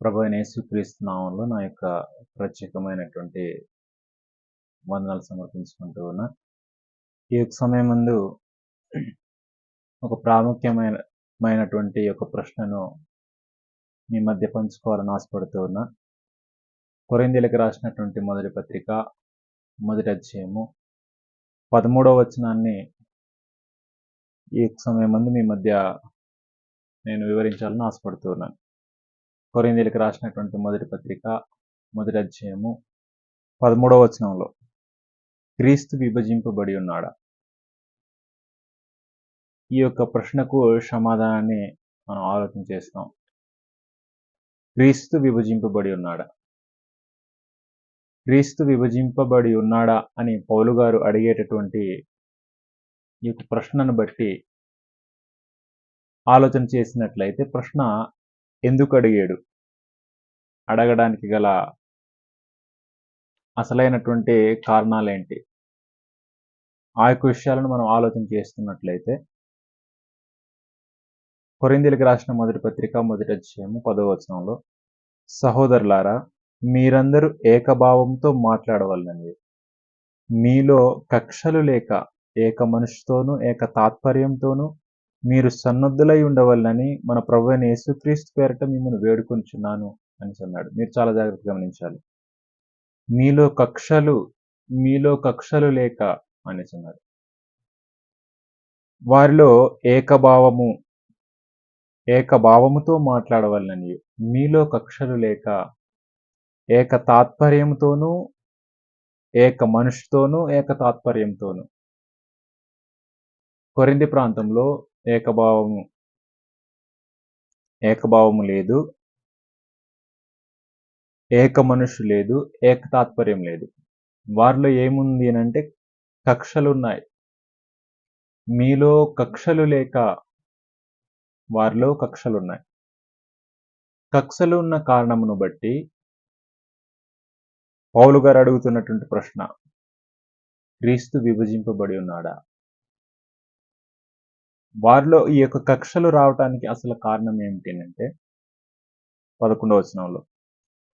ప్రభువైన యేసుక్రీస్తు నామంలో నా యొక్క ప్రత్యేకమైనటువంటి వందనాలు సమర్పించుకుంటూ ఉన్నా. ఈ యొక్క సమయమందు ఒక ప్రాముఖ్యమైనటువంటి ఒక ప్రశ్నను మీ మధ్య పంచుకోవాలని ఆశపడుతూ ఉన్నా. కొరింథీయులకు రాసినటువంటి మొదటి పత్రిక మొదటి అధ్యాయము 13వ వచనాన్ని ఈ యొక్క సమయమందు మీ మధ్య నేను వివరించాలని ఆశపడుతూ ఉన్నాను. కొరింథీయులకు రాసినటువంటి మొదటి పత్రిక మొదటి అధ్యాయము 13వ వచనంలో క్రీస్తు విభజింపబడి ఉన్నాడా? ఈ యొక్క ప్రశ్నకు సమాధానాన్ని మనం ఆలోచన చేస్తాం. క్రీస్తు విభజింపబడి ఉన్నాడా? క్రీస్తు విభజింపబడి ఉన్నాడా అని పౌలు గారు అడిగేటటువంటి ఈ యొక్క ప్రశ్నను బట్టి ఆలోచన చేసినట్లయితే ప్రశ్న ఎందుకు అడిగాడు, అడగడానికి గల అసలైనటువంటి కారణాలేంటి, ఆ యొక్క విషయాలను మనం ఆలోచన చేస్తున్నట్లయితే కొరింథీయులకు రాసిన మొదటి పత్రిక మొదటి అధ్యాయము 10వ వచనంలో సహోదరులారా మీరందరూ ఏకభావంతో మాట్లాడవలనని, మీలో కక్షలు లేక ఏక మనసుతోనూ ఏక తాత్పర్యంతోనూ మీరు సన్నద్ధులై ఉండవలనని మన ప్రభువైన యేసుక్రీస్తు పేరట మిమ్మల్ని వేడుకొనుచున్నాను అని అన్నాడు. మీరు చాలా జాగ్రత్తగా గమనించాలి. మీలో కక్షలు లేక అని అన్నాడు. వారిలో ఏకభావముతో మాట్లాడవలనని, మీలో కక్షలు లేక ఏక తాత్పర్యంతోనూ ఏక మనసుతోనూ ఏక తాత్పర్యంతోనూ. కొరింథీ ప్రాంతంలో ఏకభావము లేదు, ఏక మనసు లేదు, ఏక తాత్పర్యం లేదు. వారిలో ఏముంది అంటే కక్షలున్నాయి. మీలో కక్షలు లేక వారిలో కక్షలున్నాయి. కక్షలు ఉన్న కారణమును బట్టి పౌలు గారు అడుగుతున్నటువంటి ప్రశ్న, క్రీస్తు విభజింపబడి ఉన్నాడా? వారిలో ఈ యొక్క కక్షలు రావటానికి అసలు కారణం ఏమిటి అంటే 11వ వచనంలో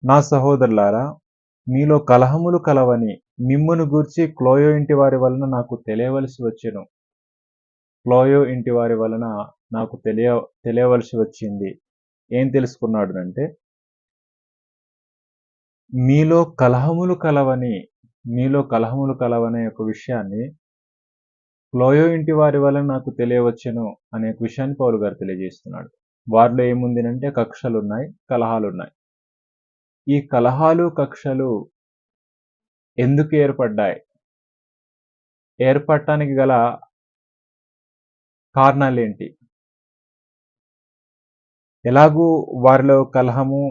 నా సహోదరులారా మీలో కలహములు కలవని మిమ్మును గూర్చి క్లోయో ఇంటి వారి వలన నాకు తెలియవలసి వచ్చెను. క్లోయో ఇంటి వారి వలన నాకు తెలియవలసి వచ్చింది. ఏం తెలుసుకున్నాడు అంటే మీలో కలహములు కలవనే ఒక విషయాన్ని క్లోయో ఇంటి వారి వలన నాకు తెలియవచ్చును అనే విషయాన్ని పౌలు గారు తెలియజేస్తున్నాడు. వారిలో ఏముంది అంటే కక్షలున్నాయి, కలహాలున్నాయి. ఈ కలహాలు కక్షలు ఎందుకు ఏర్పడ్డాయి, ఏర్పడటానికి గల కారణాలేంటి, ఎలాగూ వారిలో కలహము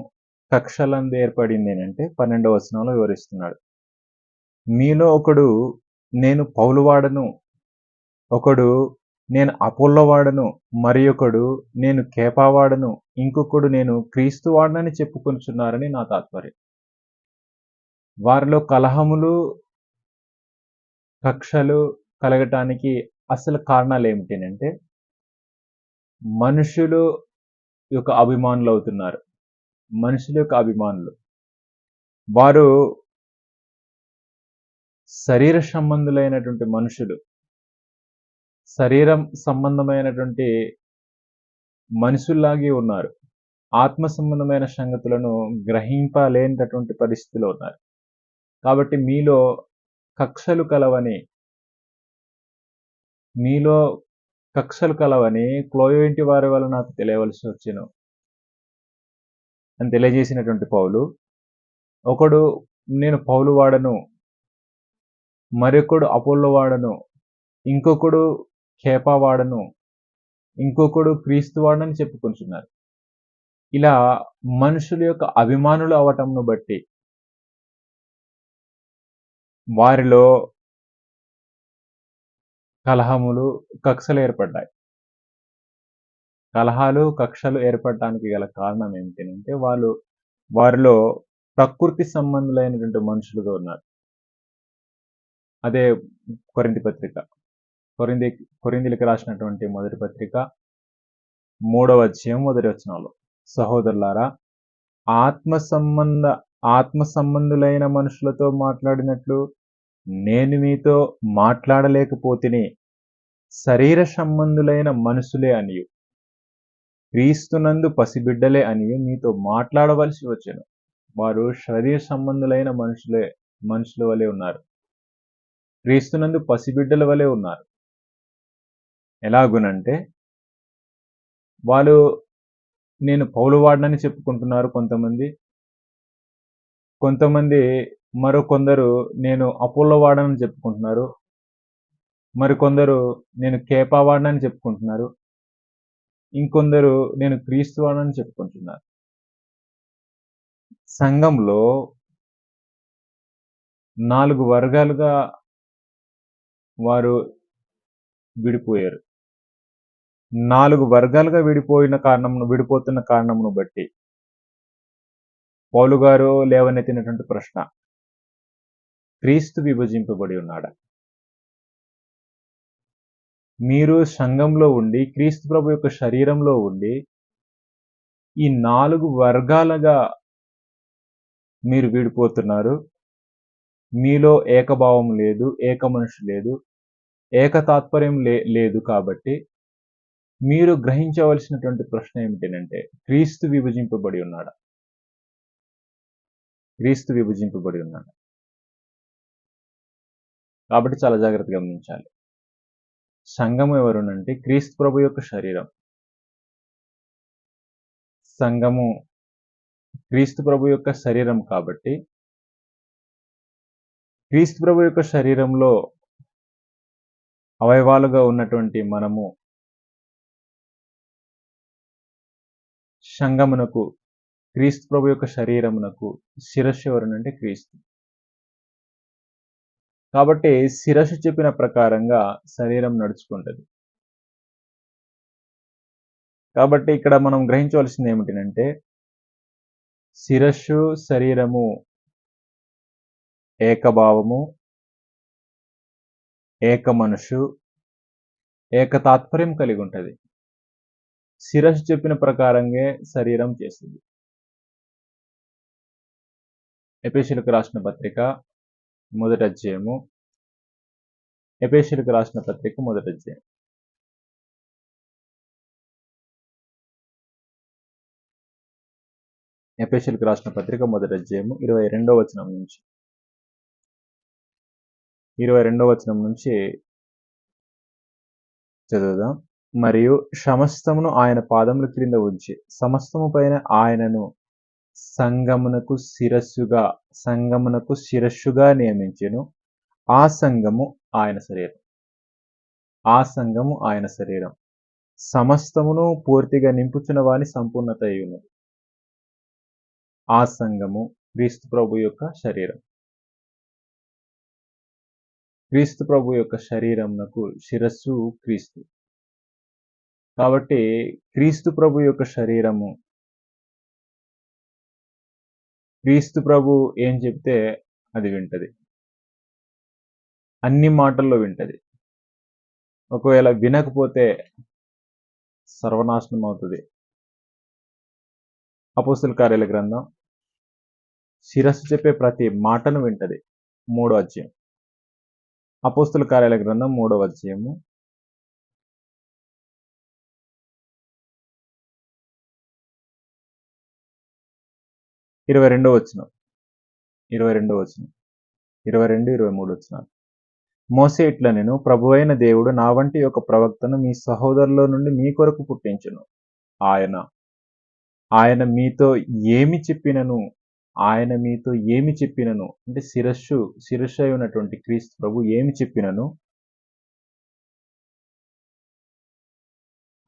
కక్షలందు ఏర్పడింది అంటే 12వ వచనంలో వివరిస్తున్నాడు. మీలో ఒకడు నేను పౌలు వాడను, ఒకడు నేను అపోల్లో వాడను, మరి ఒకడు నేను కేఫా వాడను, ఇంకొకడు నేను క్రీస్తు వాడనని చెప్పుకొనుచున్నారని నా తాత్పర్యం. వారిలో కలహములు కక్షలు కలగటానికి అసలు కారణాలు ఏమిటి అంటే మనుషులు యొక్క అభిమానులు అవుతున్నారు. మనుషుల యొక్క అభిమానులు వారు శరీర సంబంధులైనటువంటి మనుషులు, శరీరం సంబంధమైనటువంటి మనుషుల్లాగే ఉన్నారు. ఆత్మ సంబంధమైన సంగతులను గ్రహింపలేనటువంటి పరిస్థితిలో ఉన్నారు. కాబట్టి మీలో కక్షలు కలవని క్లోయో ఇంటి వారి వల్ల నాకు తెలియవలసి వచ్చెను అని తెలియజేసినటువంటి పౌలు, ఒకడు నేను పౌలు వాడను, మరొకడు అపోల్లో వాడను, ఇంకొకడు కేఫా వాడను, ఇంకొకడు క్రీస్తు వాడనని చెప్పుకుంటున్నారు. ఇలా మనుషుల యొక్క అభిమానులు అవటంను బట్టి వారిలో కలహములు కక్షలు ఏర్పడ్డాయి. కలహాలు కక్షలు ఏర్పడటానికి గల కారణం ఏమిటంటే వారిలో ప్రకృతి సంబంధులైనటువంటి మనుషులుగా ఉన్నారు. అదే కొరింథీయులకు రాసినటువంటి మొదటి పత్రిక 3వ అధ్యాయం 1వ వచనంలో సహోదరులారా ఆత్మ సంబంధ ఆత్మ సంబంధులైన మనుషులతో మాట్లాడినట్లు నేను మీతో మాట్లాడలేకపోతిని. శరీర సంబంధులైన మనుషులే అనియు క్రీస్తునందు పసిబిడ్డలే అనియు మీతో మాట్లాడవలసి వచ్చెను. వారు శరీర సంబంధులైన మనుషుల వలె ఉన్నారు. క్రీస్తునందు పసిబిడ్డల వలె ఉన్నారు. ఎలాగునంటే వాళ్ళు నేను పౌలు వాడినని చెప్పుకుంటున్నారు కొంతమంది. కొంతమంది మరికొందరు నేను అపోల్లో వాడనని చెప్పుకుంటున్నారు. మరికొందరు నేను కేఫా వాడినని చెప్పుకుంటున్నారు. ఇంకొందరు నేను క్రీస్తు వాడినని చెప్పుకుంటున్నారు. సంఘంలో 4 వర్గాలుగా వారు విడిపోయారు. 4 వర్గాలుగా విడిపోతున్న కారణమును బట్టి పౌలు గారు లేవనెత్తినటువంటి ప్రశ్న, క్రీస్తు విభజింపబడి ఉన్నాడా? మీరు సంఘంలో ఉండి, క్రీస్తు ప్రభు యొక్క శరీరంలో ఉండి, ఈ 4 వర్గాలుగా మీరు విడిపోతున్నారు. మీలో ఏకభావం లేదు, ఏక మనిషి లేదు, ఏక తాత్పర్యం లేదు కాబట్టి మీరు గ్రహించవలసినటువంటి ప్రశ్న ఏమిటనంటే, క్రీస్తు విభజింపబడి ఉన్నాడా? క్రీస్తు విభజింపబడి ఉన్నాడా? కాబట్టి చాలా జాగ్రత్తగా గమనించాలి. సంఘం ఎవరునంటే క్రీస్తు ప్రభు యొక్క శరీరం. సంఘము క్రీస్తు ప్రభు యొక్క శరీరం కాబట్టి క్రీస్తు ప్రభు యొక్క శరీరంలో అవయవాలుగా ఉన్నటువంటి మనము సంఘమునకు క్రీస్తు ప్రభు యొక్క శరీరమునకు శిరస్సు ఎవరనంటే క్రీస్తు. కాబట్టి శిరస్సు చెప్పిన ప్రకారంగా శరీరం నడుచుకుంటది. కాబట్టి ఇక్కడ మనం గ్రహించవలసింది ఏమిటంటే శిరస్సు శరీరము ఏకభావము, ఏక మనసు, ఏక తాత్పర్యం కలిగి ఉంటది. శిరస్సు చెప్పిన ప్రకారంగా శరీరం చేస్తుంది. ఎఫెసీయులకు రాసిన పత్రిక మొదటి అధ్యాయము. ఎఫెసీయులకు రాసిన పత్రిక మొదటి అధ్యాయం. ఎఫెసీయులకు రాసిన పత్రిక మొదటి అధ్యాయము 22వ వచనం నుంచి 22వ వచనం నుంచి చదువుదాం. మరియు సమస్తమును ఆయన పాదముల క్రింద ఉంచి సమస్తము పైన ఆయనను సంఘమునకు శిరస్సుగా నియమించెను. ఆ సంఘము ఆయన శరీరం. సమస్తమును పూర్తిగా నింపుచున్న వాని సంపూర్ణత అయ్యున్నది. ఆ సంఘము క్రీస్తు ప్రభు యొక్క శరీరం. క్రీస్తు ప్రభు యొక్క శరీరమునకు శిరస్సు క్రీస్తు. కాబట్టి క్రీస్తు ప్రభు యొక్క శరీరము, క్రీస్తు ప్రభు ఏం చెప్తే అది వింటది. అన్ని మాటల్లో వింటది. ఒకవేళ వినకపోతే సర్వనాశనం అవుతుంది. అపోస్తలుల కార్యాల గ్రంథం శిరస్సు చెప్పే ప్రతి మాటను వింటది. 3వ అధ్యాయం. అపోస్తలుల కార్యాల గ్రంథం 3వ అధ్యాయము 22వ వచనం. 22వ వచనం. 22, 23 వచనాలు. మోషే ఇట్లనెను, ప్రభువైన దేవుడు నా వంటి ఒక ప్రవక్తను మీ సహోదరులో నుండి మీ కొరకు పుట్టించును. ఆయన మీతో ఏమి చెప్పినను అంటే శిరస్సు అయి ఉన్నటువంటి క్రీస్తు ప్రభు ఏమి చెప్పినను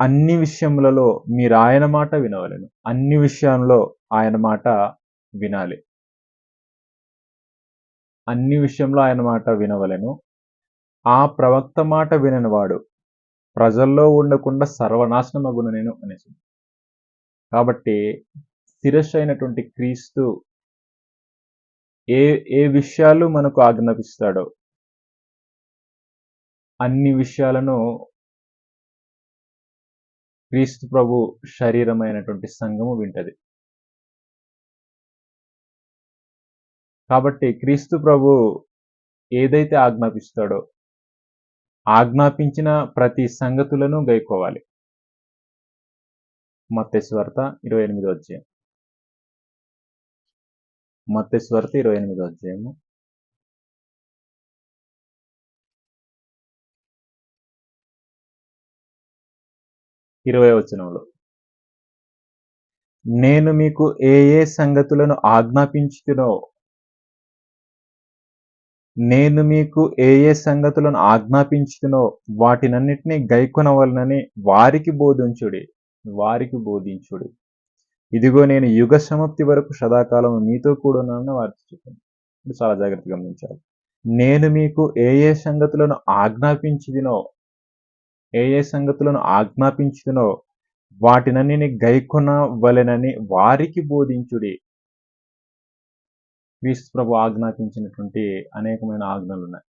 అన్ని విషయములలో మీరు ఆయన మాట వినవలెను. అన్ని విషయంలో ఆయన మాట వినాలి. అన్ని విషయంలో ఆయన మాట వినవలెను. ఆ ప్రవక్త మాట విననివాడు ప్రజల్లో ఉండకుండా సర్వనాశనమగును అనేసి. కాబట్టి శిరస్సు అయినటువంటి క్రీస్తు ఏ విషయాలు మనకు ఆజ్ఞాపిస్తాడో అన్ని విషయాలను క్రీస్తు ప్రభు శరీరమైనటువంటి సంఘము వింటది. కాబట్టి క్రీస్తు ప్రభు ఏదైతే ఆజ్ఞాపిస్తాడో, ఆజ్ఞాపించిన ప్రతి సంగతులను గైకోవాలి. మత్తయి సువార్త 28వ అధ్యాయం. మత్తయి సువార్త 28వ అధ్యాయము. 20వ వచనంలో. నేను మీకు ఏ ఏ సంగతులను ఆజ్ఞాపించితినో, నేను మీకు ఏ ఏ సంగతులను ఆజ్ఞాపించితినో వాటినన్నిటిని గైకొనవలెనని వారికి బోధించుడి. వారికి బోధించుడి. ఇదిగో నేను యుగ సమాప్తి వరకు సదాకాలము మీతో కూడా ఉన్నానని వారితో చెప్పాను. ఇది చాలా జాగ్రత్తగా గమనించాలి. నేను మీకు ఏ ఏ సంగతులను ఆజ్ఞాపించితినో, ఏ ఏ సంగతులను ఆజ్ఞాపించితినో వాటినన్నిటిని గైకొనవలెనని వారికి బోధించుడి. క్రీస్తు ప్రభు ఆజ్ఞాపించినటువంటి అనేకమైన ఆజ్ఞలున్నాయి.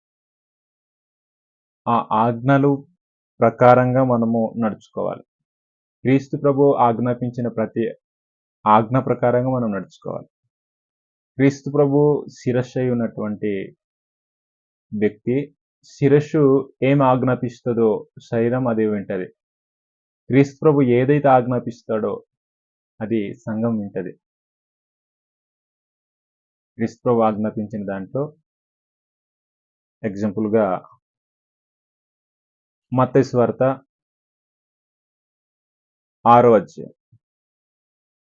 ఆ ఆజ్ఞలు ప్రకారంగా మనము నడుచుకోవాలి. క్రీస్తు ప్రభు ఆజ్ఞాపించిన ప్రతి ఆజ్ఞ ప్రకారంగా మనం నడుచుకోవాలి. క్రీస్తు ప్రభు శిరస్సై ఉన్నటువంటి వ్యక్తి, శిరస్సు ఏమి ఆజ్ఞాపిస్తదో శరీరం అదే వింటది. క్రీస్తు ప్రభు ఏదైతే ఆజ్ఞాపిస్తాడో అది సంఘం వింటది. క్రీస్తు ప్రభు ఆజ్ఞాపించిన దాంట్లో ఎగ్జాంపుల్‌గా మత్తయి సువార్త 6వ అధ్యాయం.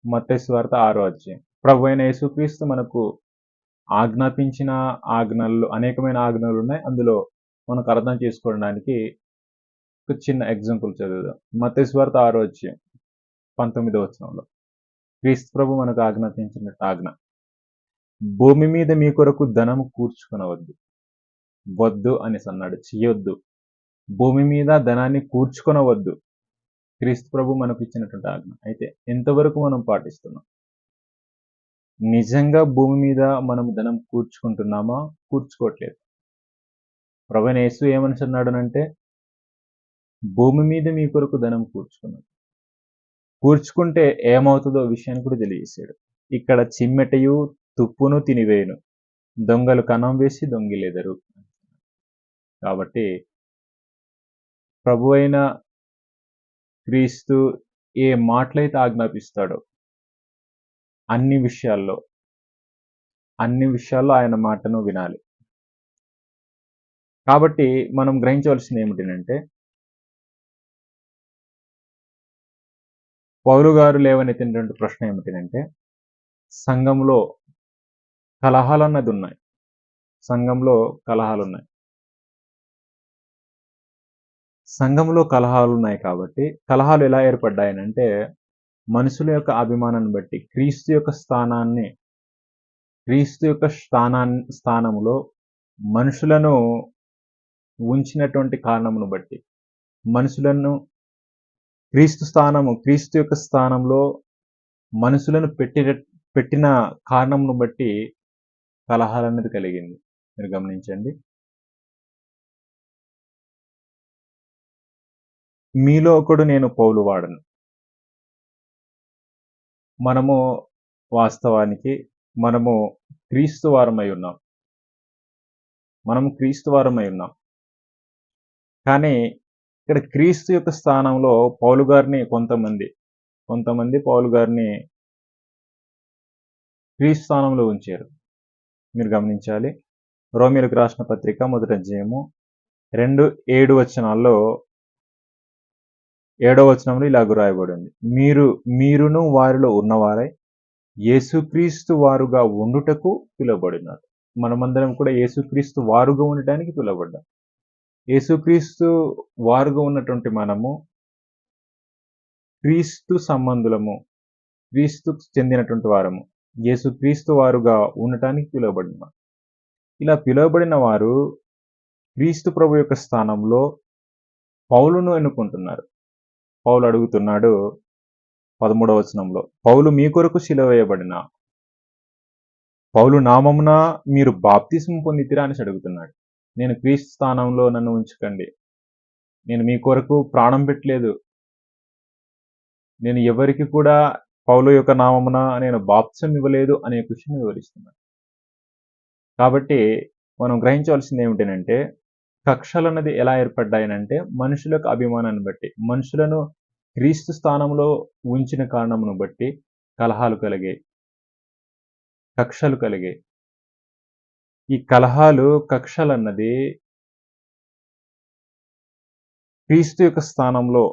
మత్తయి సువార్త 6వ అధ్యాయం. ప్రభువైన యేసుక్రీస్తు మనకు ఆజ్ఞాపించిన ఆజ్ఞల్లో అనేకమైన ఆజ్ఞలున్నాయి. అందులో మనకు అర్థం చేసుకోవడానికి ఒక చిన్న ఎగ్జాంపుల్ చదువుదాం. మత్తయి సువార్త 6వ అధ్యాయం 19వ వచనంలో. క్రీస్తు ప్రభు మనకు ఆజ్ఞాపించిన ఆజ్ఞ. భూమి మీద మీ కొరకు ధనము కూర్చుకొనవద్దు. వద్దు అనేసన్నాడు. చెయ్యొద్దు. భూమి మీద ధనాన్ని కూర్చుకొనవద్దు. క్రీస్తు ప్రభు మనకు ఇచ్చినటువంటి ఆజ్ఞ. అయితే ఎంతవరకు మనం పాటిస్తున్నాం? నిజంగా భూమి మీద మనం ధనం కూర్చుకుంటున్నామా? కూర్చుకోవట్లేదు. ప్రభువైన యేసు ఏమనుచున్నాడనంటే, భూమి మీద మీ కొరకు ధనం కూర్చుకున్నాడు. కూర్చుకుంటే ఏమవుతుందో విషయాన్ని కూడా తెలియజేశాడు. ఇక్కడ చిమ్మెటయు తుప్పును తినివేయును, దొంగలు కన్నం వేసి దొంగిలెదరు. కాబట్టి ప్రభువైన క్రీస్తు ఏ మాటలైతే ఆజ్ఞాపిస్తాడో అన్ని విషయాల్లో ఆయన మాటను వినాలి. కాబట్టి మనం గ్రహించవలసింది ఏమిటంటే, పౌలు గారు లేవనెత్తినటువంటి ప్రశ్న ఏమిటంటే, సంఘంలో కలహాలన్నది ఉన్నాయి. సంఘంలో కలహాలున్నాయి. సంఘంలో కలహాలున్నాయి కాబట్టి, కలహాలు ఎలా ఏర్పడ్డాయనంటే, మనుషుల యొక్క అభిమానాన్ని బట్టి, క్రీస్తు యొక్క స్థానంలో మనుషులను ఉంచినటువంటి కారణమును బట్టి, మనుషులను క్రీస్తు యొక్క స్థానంలో మనుషులను పెట్టిన కారణమును బట్టి కలహాలనేది కలిగింది. మీరు గమనించండి. మీలో ఒకడు నేను పౌలు వాడను. వాస్తవానికి మనము క్రీస్తు వారమై ఉన్నాం. కానీ ఇక్కడ క్రీస్తు యొక్క స్థానంలో పౌలు గారిని కొంతమంది పౌలు గారిని క్రీస్తు స్థానంలో ఉంచారు. మీరు గమనించాలి. రోమీయులకు రాసిన పత్రిక 1వ అధ్యాయము 2:7 వచనాల్లో 7వ వచనంలో ఇలాగ రాయబడింది. మీరును వారిలో ఉన్నవారై యేసుక్రీస్తు వారుగా ఉండుటకు పిలువబడినారు. మనమందరం కూడా యేసుక్రీస్తు వారుగా ఉండటానికి పిలువబడ్డాం. యేసుక్రీస్తు వారుగా ఉన్నటువంటి మనము క్రీస్తు సంబంధులము, క్రీస్తుకు చెందినటువంటి వారము, యేసుక్రీస్తు వారుగా ఉండటానికి పిలువబడినాం. ఇలా పిలువబడిన వారు క్రీస్తు ప్రభు యొక్క స్థానంలో పౌలును ఎన్నుకుంటున్నారు. పౌలు అడుగుతున్నాడు 13వ వచనంలో, పౌలు మీ కొరకు సిలువ వేయబడిన పౌలు నామమున మీరు బాప్తిస్మం పొందితిరా అని అడుగుతున్నాడు. నేను క్రీస్తు స్థానంలో నన్ను ఉంచుకండి. నేను మీ కొరకు ప్రాణం పెట్టలేదు. నేను ఎవరికి కూడా పౌలు యొక్క నామమున నేను బాప్తిసం ఇవ్వలేదు అనే విషయాన్ని వివరిస్తున్నాడు. కాబట్టి మనం గ్రహించవలసింది ఏమిటనంటే, కక్షలన్నది ఎలా ఏర్పడ్డాయనంటే, మనుషుల యొక్క అభిమానాన్ని బట్టి. మనుషులను క్రీస్తు స్థానంలో ఉంచిన కారణమును బట్టి కలహాలు కలిగాయి. కక్షలు కలిగాయి. ఈ కలహాలు, కక్షలన్నది క్రీస్తు యొక్క స్థానంలో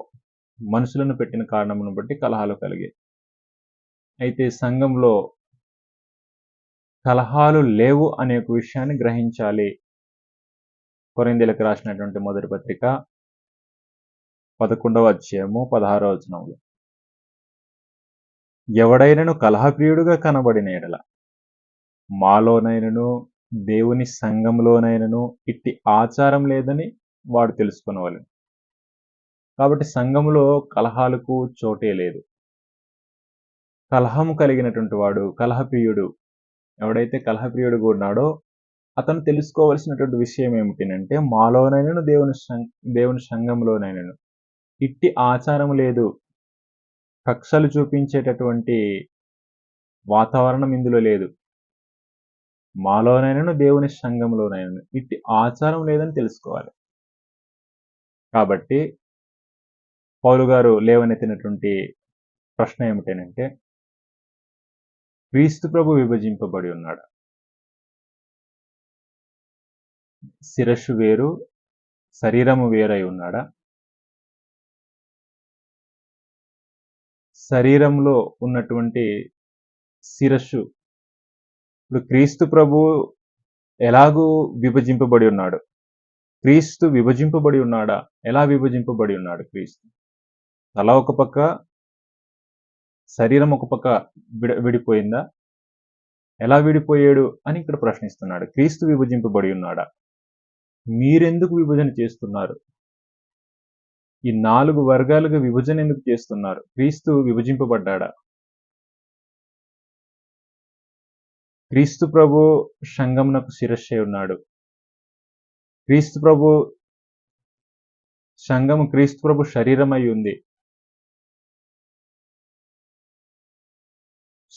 మనుషులను పెట్టిన కారణమును బట్టి కలహాలు కలిగాయి. అయితే సంఘంలో కలహాలు లేవు అనే ఒక విషయాన్ని గ్రహించాలి. కొరింథీయులకు రాసినటువంటి మొదటి పత్రిక 11వ అధ్యాయము 16వ వచనంలో. ఎవడైనను కలహప్రియుడుగా కనబడిన యెడల మాలోనైనను దేవుని సంఘంలోనైనను ఇట్టి ఆచారం లేదని వాడు తెలుసుకొనవలెను. కాబట్టి సంఘములో కలహాలకు చోటే లేదు. కలహము కలిగినటువంటి వాడు కలహప్రియుడు. ఎవడైతే కలహప్రియుడుగా ఉన్నాడో అతను తెలుసుకోవలసినటువంటి విషయం ఏమిటనంటే, మాలోనైనను దేవుని సంఘంలోనైనను ఇట్టి ఆచారం లేదు. కక్షలు చూపించేటటువంటి వాతావరణం ఇందులో లేదు. మాలోనైనను దేవుని సంఘంలోనైనను ఇట్టి ఆచారం లేదని తెలుసుకోవాలి. కాబట్టి పౌలు గారు లేవనెత్తినటువంటి ప్రశ్న ఏమిటనంటే, క్రీస్తు ప్రభు విభజింపబడి ఉన్నాడా? శిరస్సు వేరు, శరీరము వేరై ఉన్నాడా? శరీరంలో ఉన్నటువంటి శిరస్సు ఇప్పుడు క్రీస్తు ప్రభు ఎలాగూ విభజింపబడి ఉన్నాడు? క్రీస్తు విభజింపబడి ఉన్నాడా? ఎలా విభజింపబడి ఉన్నాడు క్రీస్తు? తల ఒక పక్క, శరీరం ఒక పక్క విడిపోయిందా? ఎలా విడిపోయాడు అని ఇక్కడ ప్రశ్నిస్తున్నాడు. క్రీస్తు విభజింపబడి ఉన్నాడా? మీరెందుకు విభజన చేస్తున్నారు? ఈ 4 వర్గాలుగా విభజన ఎందుకు చేస్తున్నారు? క్రీస్తు విభజింపబడ్డాడా? క్రీస్తు ప్రభు సంఘమునకు శిరస్సై ఉన్నాడు. క్రీస్తు ప్రభు సంఘము క్రీస్తు ప్రభు శరీరమై ఉంది.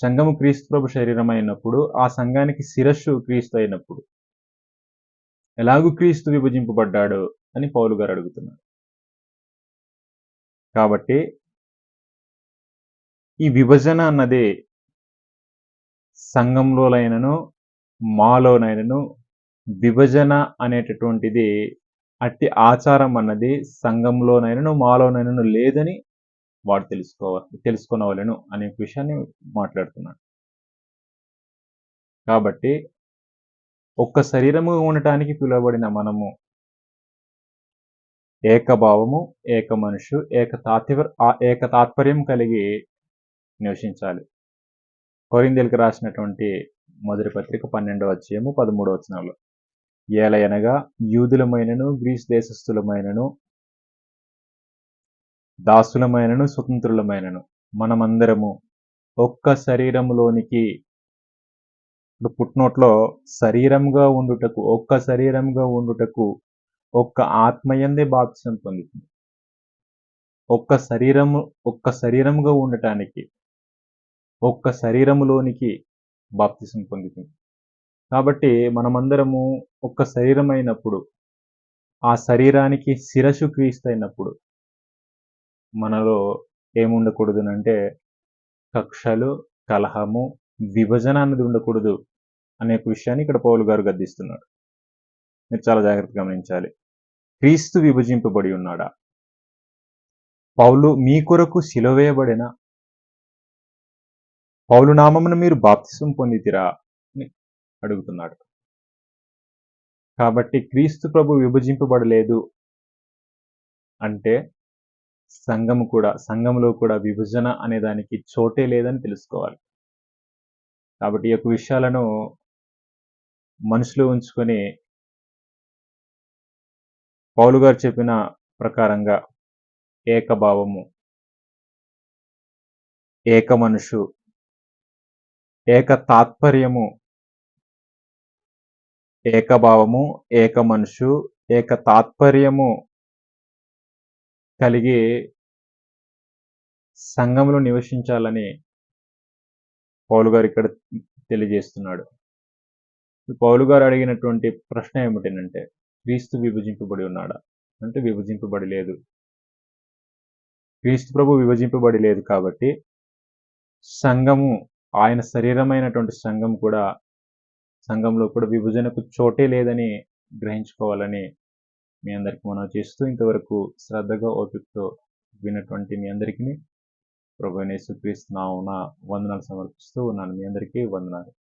సంఘము క్రీస్తు ప్రభు శరీరమైనప్పుడు ఆ సంఘానికి శిరస్సు క్రీస్తు అయినప్పుడు ఎలాగూ క్రీస్తు విభజింపబడ్డాడు అని పౌలు గారు అడుగుతున్నారు. కాబట్టి ఈ విభజన అన్నది సంఘంలోనైనను మాలోనైనను విభజన అనేటటువంటిది అట్టి ఆచారం అన్నది సంఘంలోనైనను మాలోనైనను లేదని వాడు తెలుసుకొనవలెను అనే విషయాన్ని మాట్లాడుతున్నాడు. కాబట్టి ఒక్క శరీరము ఉండటానికి పిలువబడిన మనము ఏకభావము, ఏక మనసు, ఏక తాత్పర్యం కలిగి నివసించాలి. కొరింథీయులకు రాసినటువంటి మొదటి పత్రిక 12వ అధ్యాయము 13వ వచనంలో. ఏలయనగా యూదులమైనను, గ్రీసు దేశస్థులమైనను, దాసులమైనను, స్వతంత్రులమైనను మనమందరము ఒక్క శరీరములోనికి ఇప్పుడు పుట్నోట్లో ఒక్క శరీరముగా ఉండుటకు ఒక్క ఆత్మయందే బాప్తిసం పొందుతుంది. ఒక్క శరీరముగా ఉండటానికి ఒక్క శరీరములోనికి బాప్తిసం పొందుతుంది. కాబట్టి మనమందరము ఒక్క శరీరమైనప్పుడు ఆ శరీరానికి శిరస్సు క్రీస్తు అయినప్పుడు మనలో ఏముండకూడదునంటే కక్షలు, కలహము, విభజన అన్నది ఉండకూడదు అనే విషయాన్ని ఇక్కడ పౌలు గారు గద్దిస్తున్నాడు. మీరు చాలా జాగ్రత్తగా గమనించాలి. క్రీస్తు విభజింపబడి ఉన్నాడా? పౌలు మీ కొరకు సిలువ వేయబడిన పౌలు నామమున మీరు బాప్తిసం పొందితిరా అని అడుగుతున్నాడు. కాబట్టి క్రీస్తు ప్రభు విభజింపబడలేదు అంటే సంఘంలో కూడా విభజన అనే దానికి చోటే లేదని తెలుసుకోవాలి. కాబట్టి ఈ యొక్క విషయాలను మనసులో ఉంచుకొని పౌలు గారు చెప్పిన ప్రకారంగా ఏకభావము, ఏక మనసు, ఏక తాత్పర్యము, ఏకభావము, ఏక మనసు, ఏక తాత్పర్యము కలిగి సంఘంలో నివసించాలని పౌలు గారు ఇక్కడ తెలియజేస్తున్నాడు. పౌలు గారు అడిగినటువంటి ప్రశ్న ఏమిటనంటే, క్రీస్తు విభజింపబడి ఉన్నాడా? అంటే విభజింపబడి లేదు. క్రీస్తు ప్రభు విభజింపబడి లేదు కాబట్టి, సంఘము ఆయన శరీరమైనటువంటి సంఘంలో కూడా విభజనకు చోటే లేదని గ్రహించుకోవాలని మీ అందరికి మనవి చేస్తూ, ఇంతవరకు శ్రద్ధగా, ఓపికతో విన్నటువంటి మీ అందరికిని ప్రభువైన యేసుక్రీస్తు నామమున వందనాలు సమర్పిస్తూ ఉన్నాను. మీ అందరికీ వందనాలు.